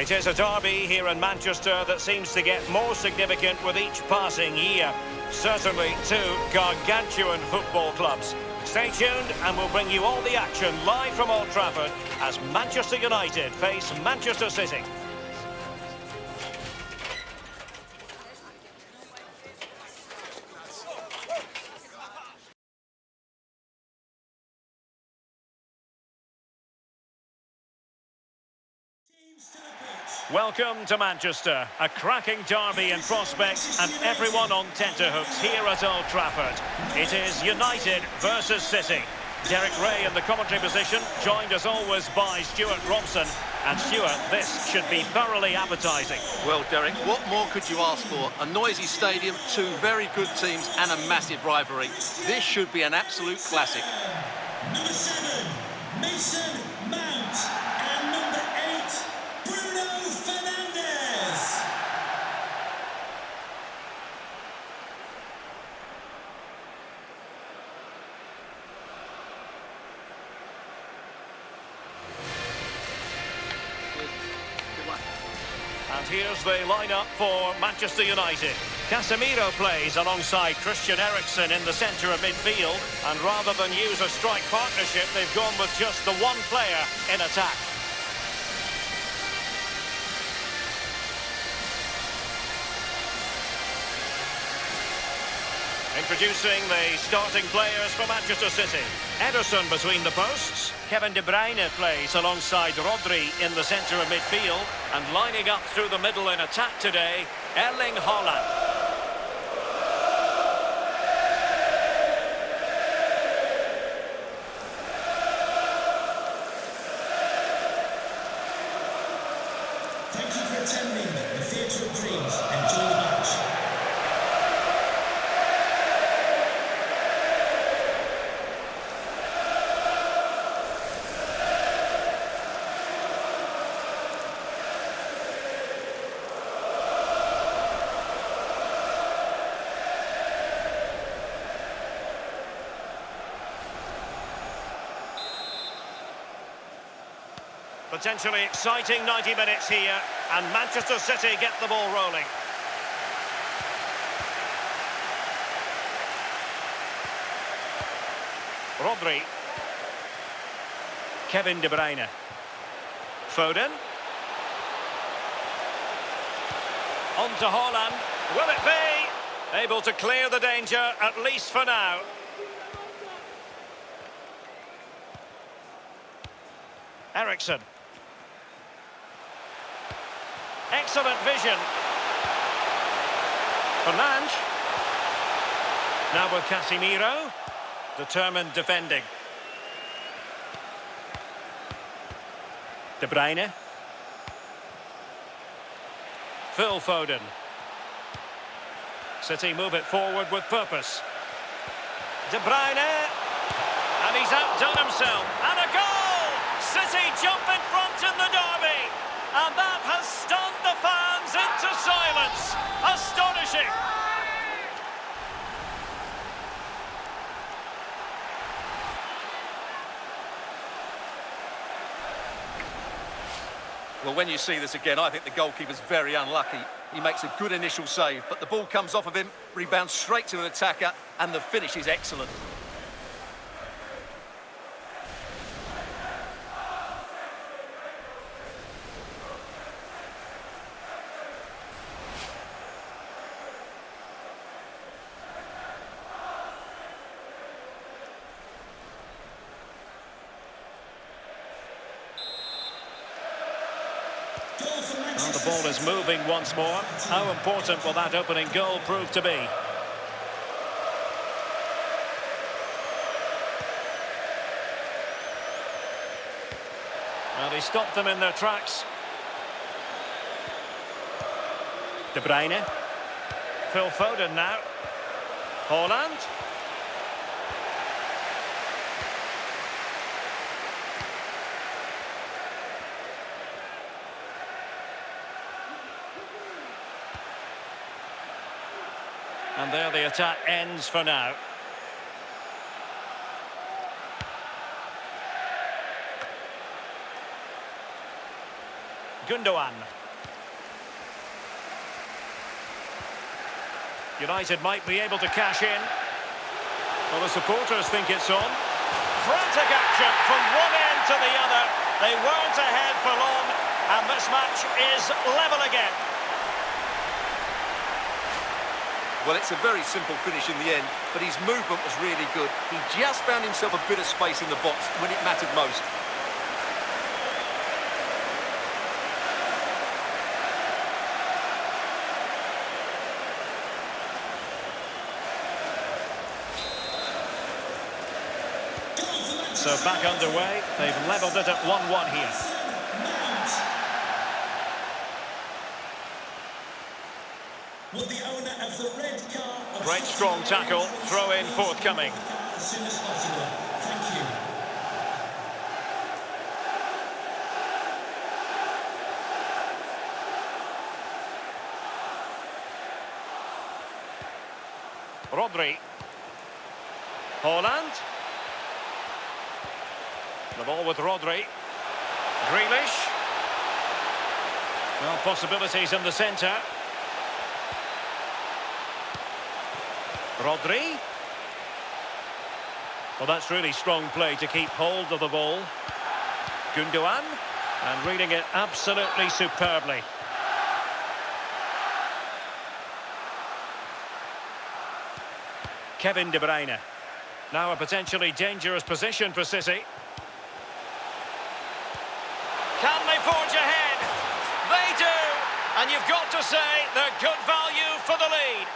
It is a derby here in Manchester that seems to get more significant with each passing year. Certainly two gargantuan football clubs. Stay tuned and we'll bring you all the action live from Old Trafford as Manchester United face Manchester City. Welcome to Manchester, a cracking derby in prospect and everyone on tenterhooks here at Old Trafford. It is United versus City. Derek Ray in the commentary position, joined as always by Stuart Robson. And Stuart, this should be thoroughly appetising. Well, Derek, what more could you ask for? A noisy stadium, two very good teams and a massive rivalry. This should be an absolute classic. Number 7, Mason Mount. And number 8, Bruno Fernandes. And here's the lineup for Manchester United. Casemiro plays alongside Christian Eriksen in the centre of midfield. And rather than use a strike partnership, they've gone with just the one player in attack. Introducing the starting players for Manchester City. Ederson between the posts. Kevin De Bruyne plays alongside Rodri in the centre of midfield. And lining up through the middle in attack today, Erling Haaland. Thank you for attending the Theatre of Dreams. Enjoy the match. Potentially exciting 90 minutes here, and Manchester City get the ball rolling. Rodri. Kevin De Bruyne. Foden. On to Haaland. Will it be? Able to clear the danger, at least for now. Eriksen. Excellent vision. Fernandes. Now with Casemiro. Determined defending. De Bruyne. Phil Foden. City move it forward with purpose. De Bruyne. And he's outdone himself. And a goal! City jump in front in the derby. And that has stunned the fans into silence. Astonishing. Well, when you see this again, I think the goalkeeper's very unlucky. He makes a good initial save, but the ball comes off of him, rebounds straight to an attacker, and the finish is excellent. And the ball is moving once more. How important will that opening goal prove to be? Well, he stopped them in their tracks. De Bruyne. Phil Foden now. Haaland. And there the attack ends for now. Gundogan. United might be able to cash in. Well, the supporters think it's on. Frantic action from one end to the other. They weren't ahead for long, and this match is level again. Well, it's a very simple finish in the end, but his movement was really good. He just found himself a bit of space in the box when it mattered most. So back underway. They've levelled it at 1-1 here. Will the owner of the red car... Great strong tackle. Throw in forthcoming. As soon as possible. Thank you. Rodri. Haaland. The ball with Rodri. Grealish. Well, possibilities in the centre. Rodri. Well, that's really strong play to keep hold of the ball. Gundogan. And reading it absolutely superbly. Kevin De Bruyne. Now a potentially dangerous position for City. Can they forge ahead? They do! And you've got to say they're good value for the lead.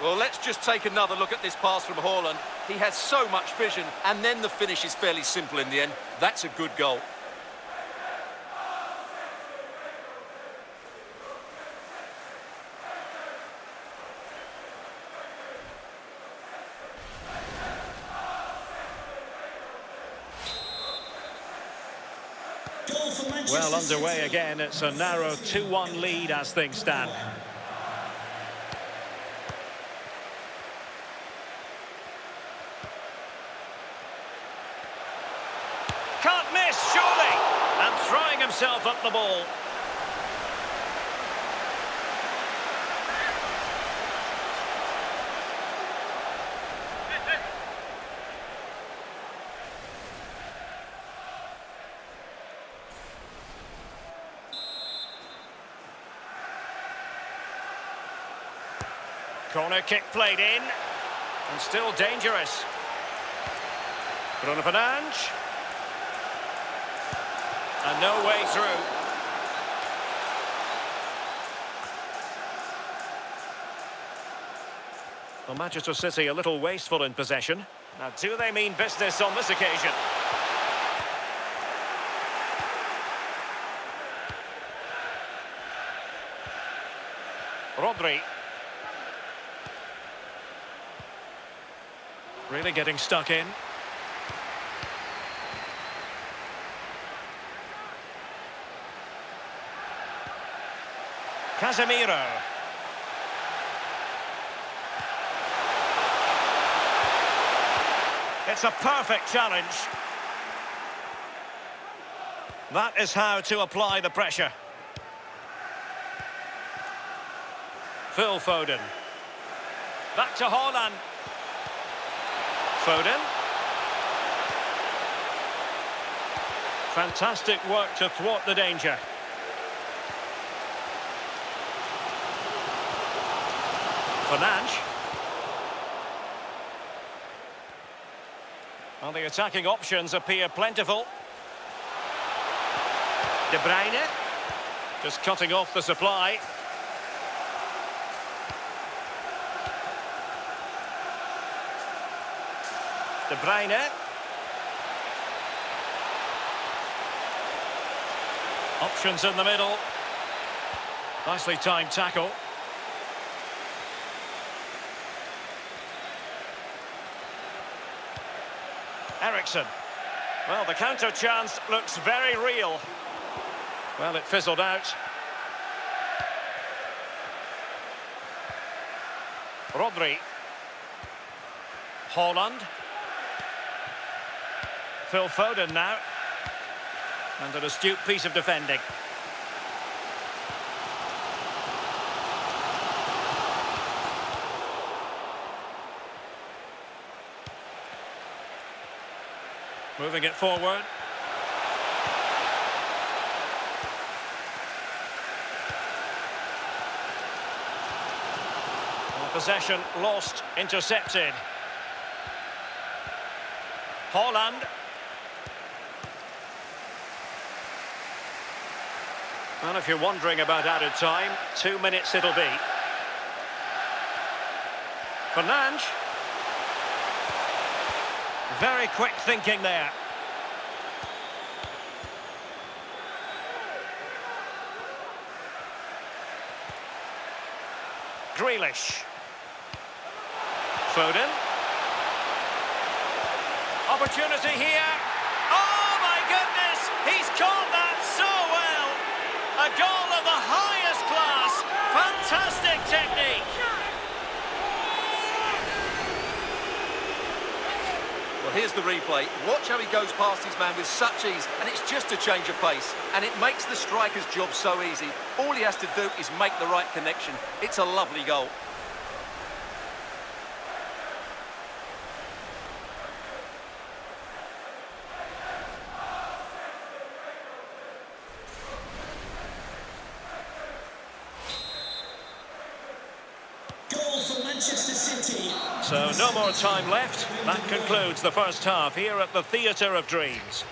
Well, let's just take another look at this pass from Haaland. He has so much vision, and then the finish is fairly simple in the end. That's a good goal. Well, underway again. It's a narrow 2-1 lead as things stand. Can't miss, surely! And throwing himself at the ball. Corner kick played in, and still dangerous. Bruno Fernandes. And no way through. Well, Manchester City a little wasteful in possession. Now, do they mean business on this occasion? Rodri. Really getting stuck in. Casemiro. It's a perfect challenge. That is how to apply the pressure. Phil Foden. Back to Haaland. Foden. Fantastic work to thwart the danger. Fernandes. Well, the attacking options appear plentiful. De Bruyne. Just cutting off the supply. De Bruyne. Options in the middle. Nicely timed tackle. Ericsson. Well, the counter chance looks very real. Well, it fizzled out. Rodri. Haaland. Phil Foden now. And an astute piece of defending. Moving it forward. Well, possession lost, intercepted. Haaland. Well, if you're wondering about added time, 2 minutes it'll be. Fernandes. Very quick thinking there. Grealish. Foden. Opportunity here. Oh my goodness! He's caught that so well! A goal of the highest class. Fantastic technique. Well, here's the replay. Watch how he goes past his man with such ease, and it's just a change of pace. And it makes the striker's job so easy. All he has to do is make the right connection. It's a lovely goal. Goal for Manchester City. So no more time left. That concludes the first half here at the Theatre of Dreams.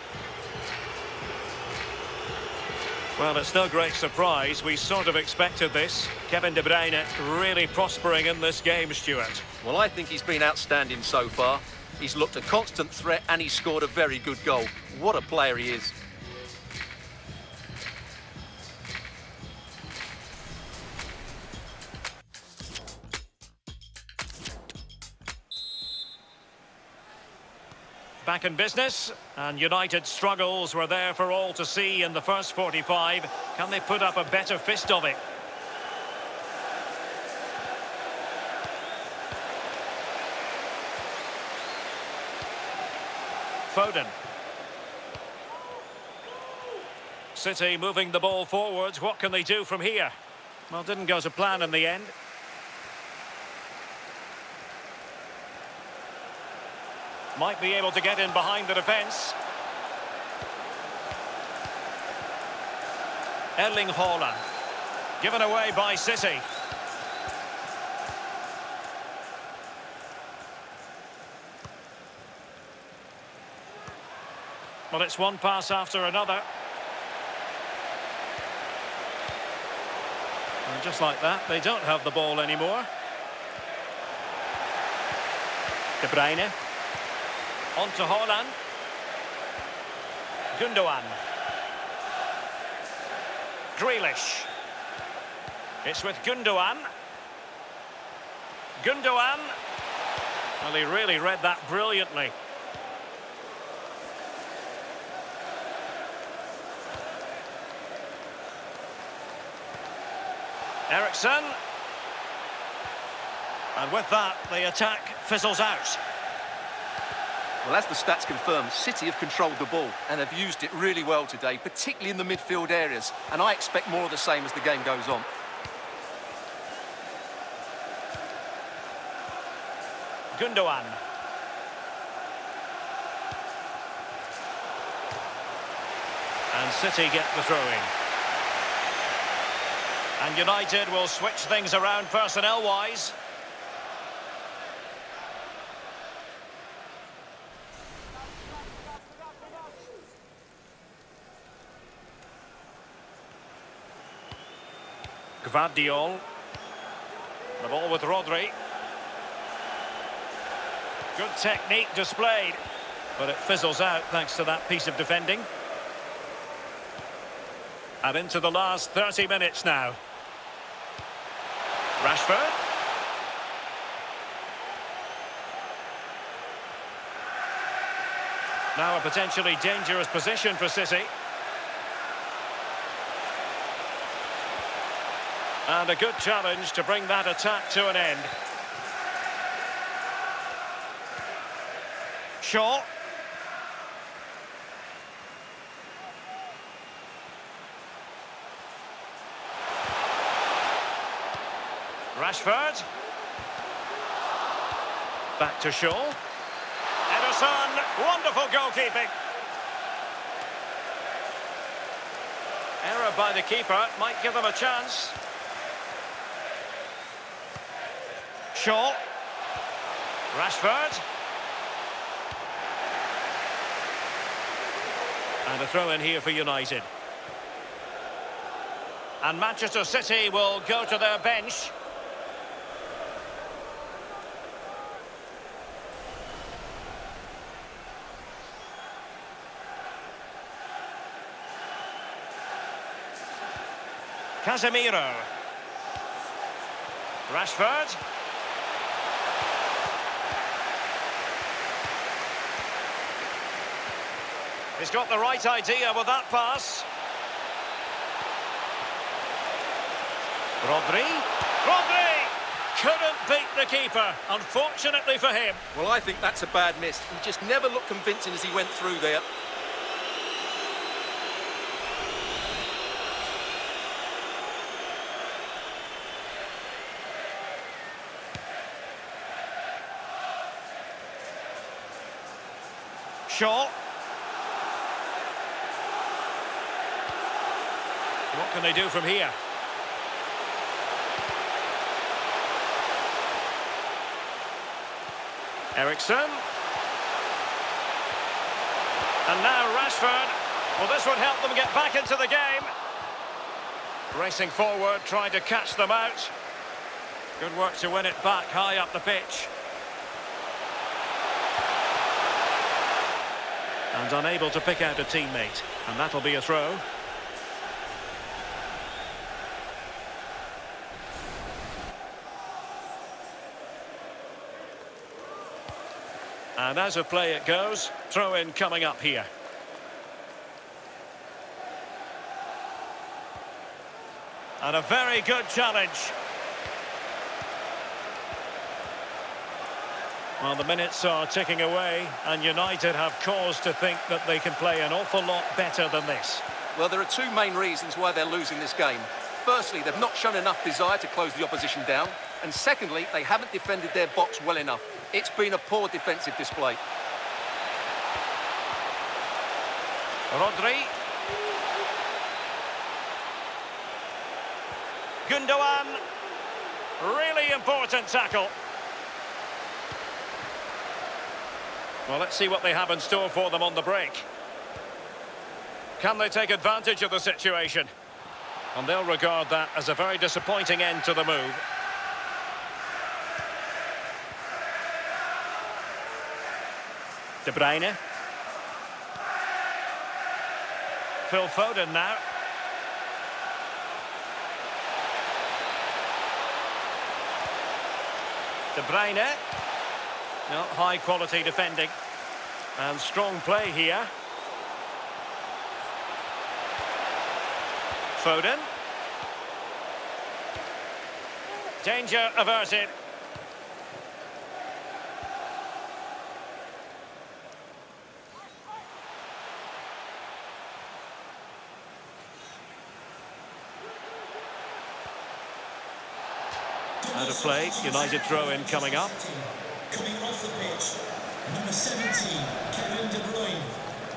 Well, it's no great surprise. We sort of expected this. Kevin De Bruyne really prospering in this game, Stuart. Well, I think he's been outstanding so far. He's looked a constant threat and he's scored a very good goal. What a player he is. Back in business, and United's struggles were there for all to see in the first 45. Can they put up a better fist of it? Foden. City moving the ball forwards. What can they do from here? Well, didn't go to plan in the end. Might be able to get in behind the defence. Erling Haaland. Given away by City. Well, it's one pass after another. And just like that, they don't have the ball anymore. De Bruyne. On to Haaland. Gundogan. Grealish. It's with Gundogan. Gundogan. Well, he really read that brilliantly. Eriksen. And with that, the attack fizzles out. Well, as the stats confirm, City have controlled the ball and have used it really well today, particularly in the midfield areas. And I expect more of the same as the game goes on. Gundogan. And City get the throw-in. And United will switch things around personnel-wise. Gvardiol. The ball with Rodri. Good technique displayed, but it fizzles out thanks to that piece of defending. And into the last 30 minutes now. Rashford. Now a potentially dangerous position for City. And a good challenge to bring that attack to an end. Shaw. Rashford. Back to Shaw. Ederson, wonderful goalkeeping. Error by the keeper, might give them a chance. Shaw. Rashford. And a throw in here for United. And Manchester City will go to their bench. Casemiro. Rashford. He's got the right idea with that pass. Rodri. Couldn't beat the keeper, unfortunately for him. Well, I think that's a bad miss. He just never looked convincing as he went through there. Shaw. What can they do from here? Ericsson. And now Rashford. Well, this would help them get back into the game. Racing forward, trying to catch them out. Good work to win it back high up the pitch. And unable to pick out a teammate. And that'll be a throw. And as of play it goes, throw in coming up here. And a very good challenge. Well, the minutes are ticking away, and United have cause to think that they can play an awful lot better than this. Well, there are two main reasons why they're losing this game. Firstly, they've not shown enough desire to close the opposition down. And secondly, they haven't defended their box well enough. It's been a poor defensive display. Rodri. Gundogan. Really important tackle. Well, let's see what they have in store for them on the break. Can they take advantage of the situation? And they'll regard that as a very disappointing end to the move. De Bruyne. Phil Foden now. De Bruyne. No, high quality defending. And strong play here. Foden. Danger averted. Out of play, United throw-in coming up. Coming off the pitch, number 17, Kevin De Bruyne,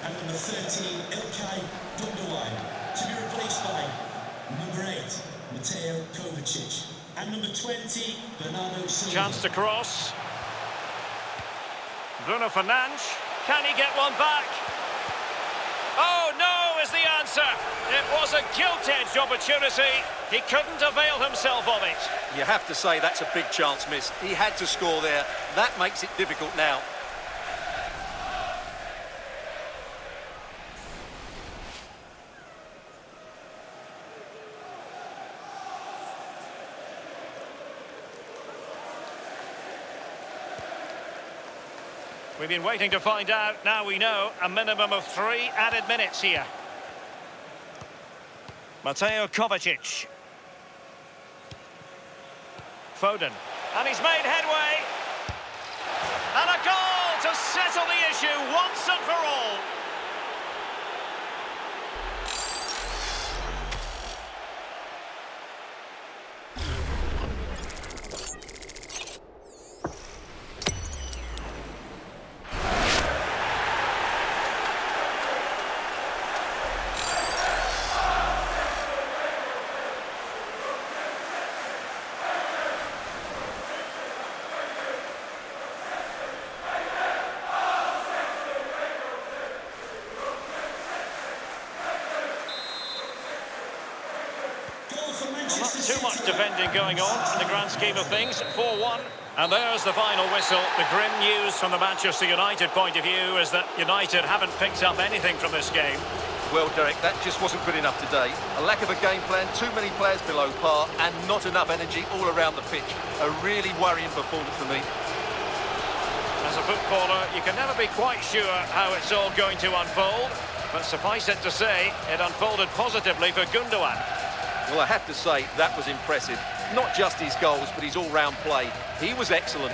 and number 13, Ilkay Gundogan, to be replaced by number 8, Mateo Kovacic, and number 20, Bernardo Silva. Chance to cross. Bruno Fernandes, can he get one back? Oh no is the answer. It was a gilt-edged opportunity. He couldn't avail himself of it. You have to say that's a big chance missed. He had to score there. That makes it difficult now. We've been waiting to find out. Now we know a minimum of 3 added minutes here. Mateo Kovacic. Foden. And he's made headway. And a goal to settle the issue once and for all. Not too much defending going on in the grand scheme of things. 4-1. And there's the final whistle. The grim news from the Manchester United point of view is that United haven't picked up anything from this game. Well, Derek, that just wasn't good enough today. A lack of a game plan, too many players below par, and not enough energy all around the pitch. A really worrying performance for me. As a footballer, you can never be quite sure how it's all going to unfold. But suffice it to say, it unfolded positively for Gundogan. Well, I have to say, that was impressive. Not just his goals, but his all-round play. He was excellent.